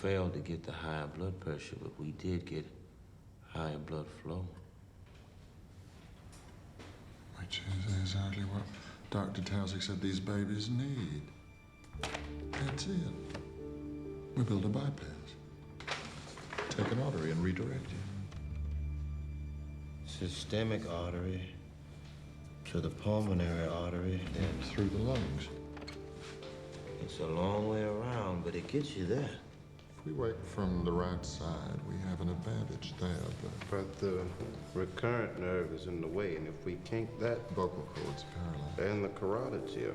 failed to get the higher blood pressure, but we did get higher blood flow. Which is exactly what Dr. Towsey said these babies need. That's it. We build a bypass. Take an artery and redirect it. Systemic artery to the pulmonary artery, And through the lungs. it's a long way around, but it gets you there. If we work from the right side, we have an advantage there, But the recurrent nerve is in the way, and if we kink that, vocal cords paralyzed. and the carotid's here.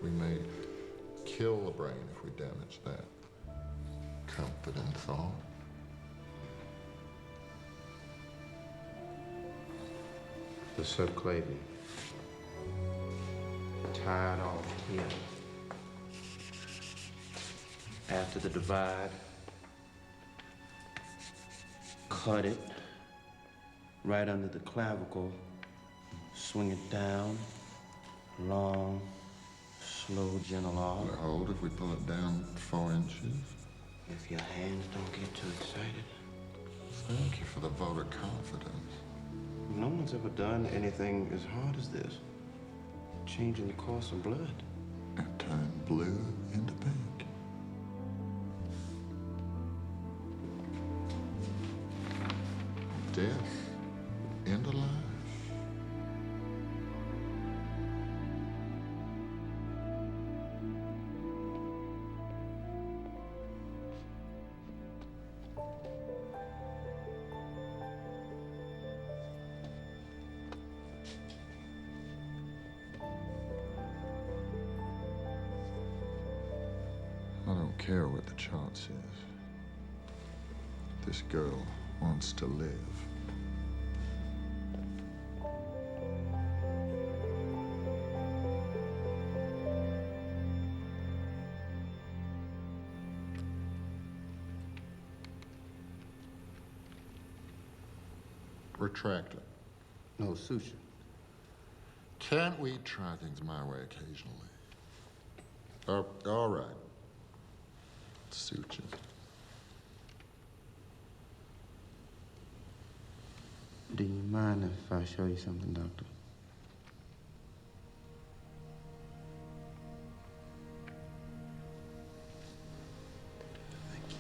We may kill the brain if we damage that. Comfort and thought. The subclavian. Tied off here. After the divide, cut it right under the clavicle, swing it down, long, slow, gentle off. Will it hold if we pull it down 4 inches? If your hands don't get too excited. Thank you for the vote of confidence. No one's ever done anything as hard as this. Changing the course of blood. And turn blue into pink. Death into life. I don't care what the chart says. This girl wants to live. Retract it. No suture. Can't we try things my way occasionally? All right. Suture. Do you mind if I show you something, Doctor? Thank you.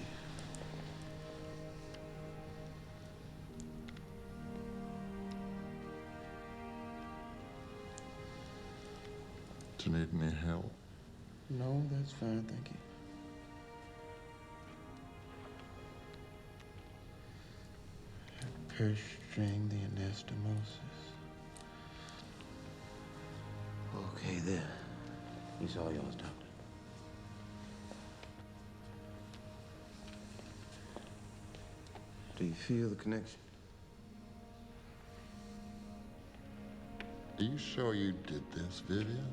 Do you need any help? No, that's fine, thank you. Purse string, the anastomosis. Okay, there. He's all yours, Doctor. Do you feel the connection? Are you sure you did this, Vivien?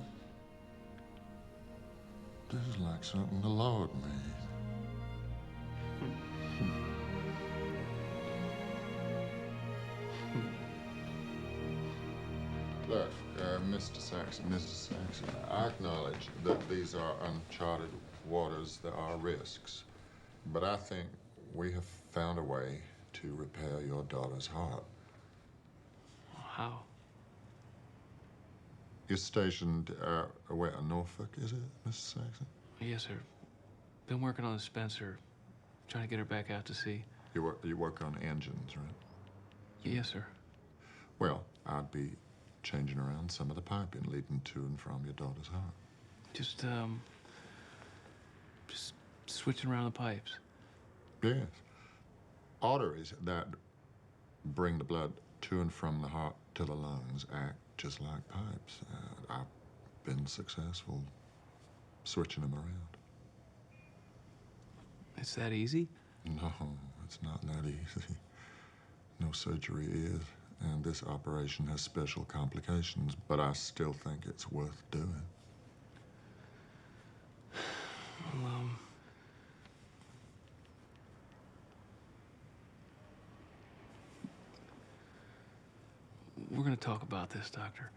This is like something the Lord made. Look, Mr. Saxon, I acknowledge that these are uncharted waters. There are risks. But I think we have found a way to repair your daughter's heart. How? You're stationed, where, in Norfolk, is it, Mr. Saxon? Yes, sir. Been working on Spencer, trying to get her back out to sea. You work on engines, right? Yes, sir. Well, I'd be changing around some of the piping leading to and from your daughter's heart. Just switching around the pipes. Yes. Arteries that bring the blood to and from the heart to the lungs act just like pipes. I've been successful switching them around. It's that easy? No, it's not that easy. No surgery is, and this operation has special complications, but I still think it's worth doing. Well, we're gonna talk about this, Doctor.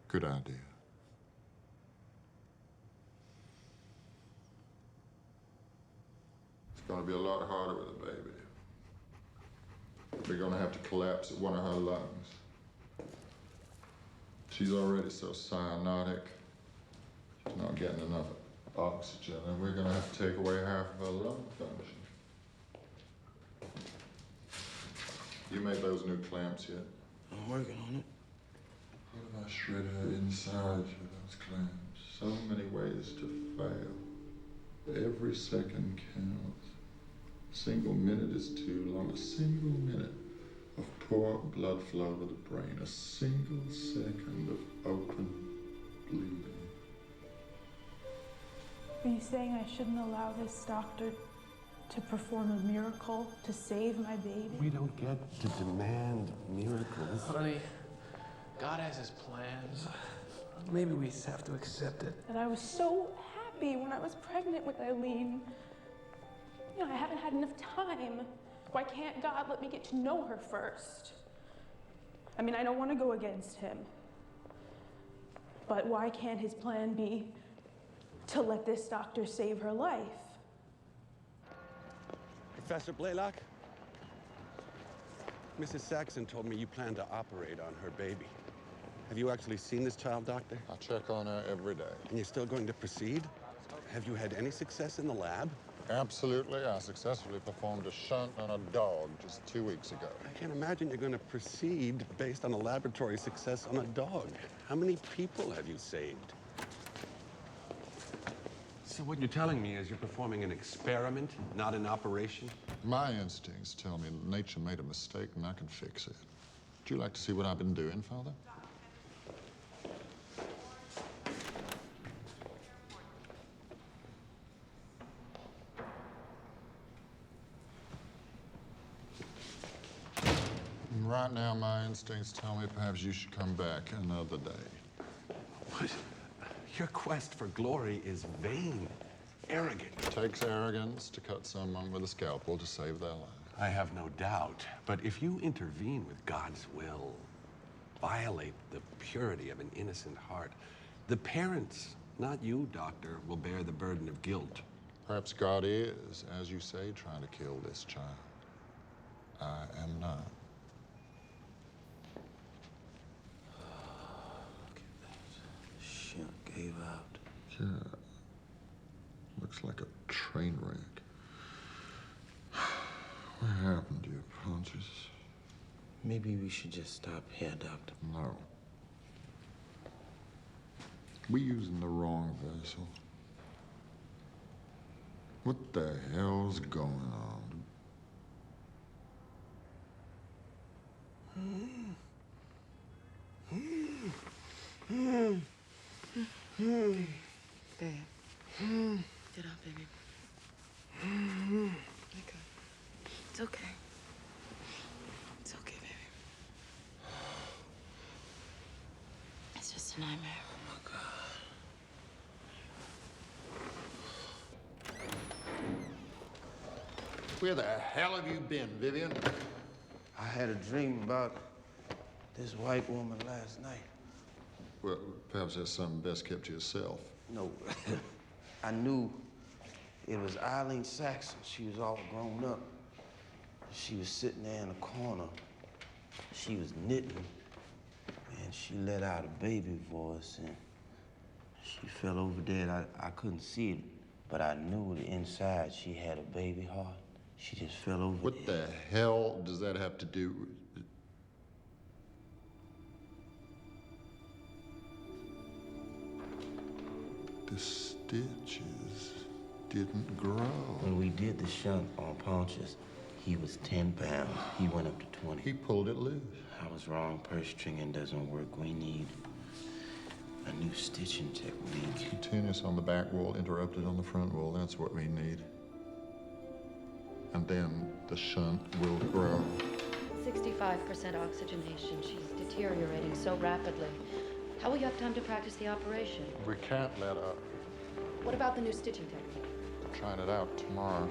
Good idea. Gonna be a lot harder with a baby. We're gonna have to collapse one of her lungs. She's already so cyanotic. She's not getting enough oxygen, and we're gonna have to take away half of her lung function. You made those new clamps yet? I'm working on it. What if I shred her inside with those clamps? So many ways to fail. Every second counts. A single minute is too long. A single minute of poor blood flow to the brain. A single second of open bleeding. Are you saying I shouldn't allow this doctor to perform a miracle to save my baby? We don't get to demand miracles. Honey, God has his plans. Maybe we just have to accept it. And I was so happy when I was pregnant with Eileen. You know, I haven't had enough time. Why can't God let me get to know her first? I mean, I don't want to go against him. But why can't his plan be to let this doctor save her life? Professor Blalock? Mrs. Saxon told me you plan to operate on her baby. Have you actually seen this child, doctor? I check on her every day. And you're still going to proceed? Have you had any success in the lab? Absolutely. I successfully performed a shunt on a dog just 2 weeks ago. I can't imagine you're going to proceed based on a laboratory success on a dog. How many people have you saved? So what you're telling me is you're performing an experiment, not an operation? My instincts tell me that nature made a mistake and I can fix it. Would you like to see what I've been doing, Father? Right now, my instincts tell me perhaps you should come back another day. What? Your quest for glory is vain, arrogant. It takes arrogance to cut someone with a scalpel to save their life. I have no doubt. But if you intervene with God's will, violate the purity of an innocent heart, the parents, not you, doctor, will bear the burden of guilt. Perhaps God is, as you say, trying to kill this child. I am not. Gave out. Yeah. Looks like a train wreck. What happened to your punches? Maybe we should just stop here, Doctor. No. We're using the wrong vessel. What the hell's going on? Babe. Get up, baby. Wake up. It's okay. It's okay, baby. It's just a nightmare. Oh, my God. Where the hell have you been, Vivien? I had a dream about this white woman last night. Well, perhaps that's something best kept to yourself. No, I knew it was Eileen Saxon. She was all grown up. She was sitting there in a corner. She was knitting, and she let out a baby voice, and she fell over dead. I couldn't see it, but I knew that inside she had a baby heart. She just fell over What dead. the hell does that have to do with... The stitches didn't grow. When we did the shunt on Pontius, he was 10 pounds. He went up to 20. He pulled it loose. I was wrong. Purse stringing doesn't work. We need a new stitching technique. Continuous on the back wall, interrupted on the front wall. That's what we need. And then the shunt will grow. 65% oxygenation. She's deteriorating so rapidly. How will you have time to practice the operation? We can't let up. What about the new stitching technique? We're trying it out tomorrow.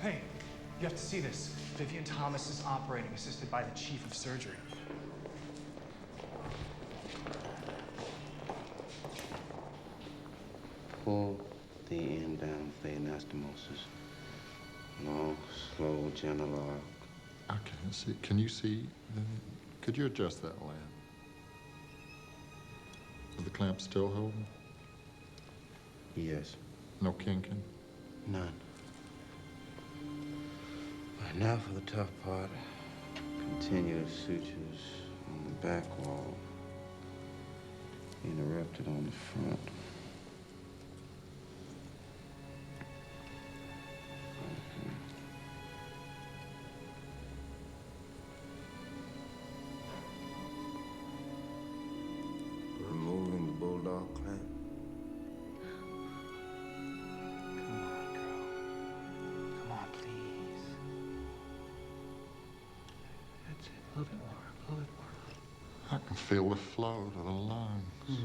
Hey, you have to see this. Vivien Thomas is operating, assisted by the chief of surgery. Pull the anastomosis. Long, slow, gentle arc. I can't see. Can you see? Could you adjust that lamp? Are the clamps still holding? Yes. No kinking? None. Right now for the tough part. Continuous sutures on the back wall. Interrupted on the front. Removing the bulldog clamp. Come on, girl. Come on, please. That's it. A little bit more. A little bit more. I can feel the flow to the lungs.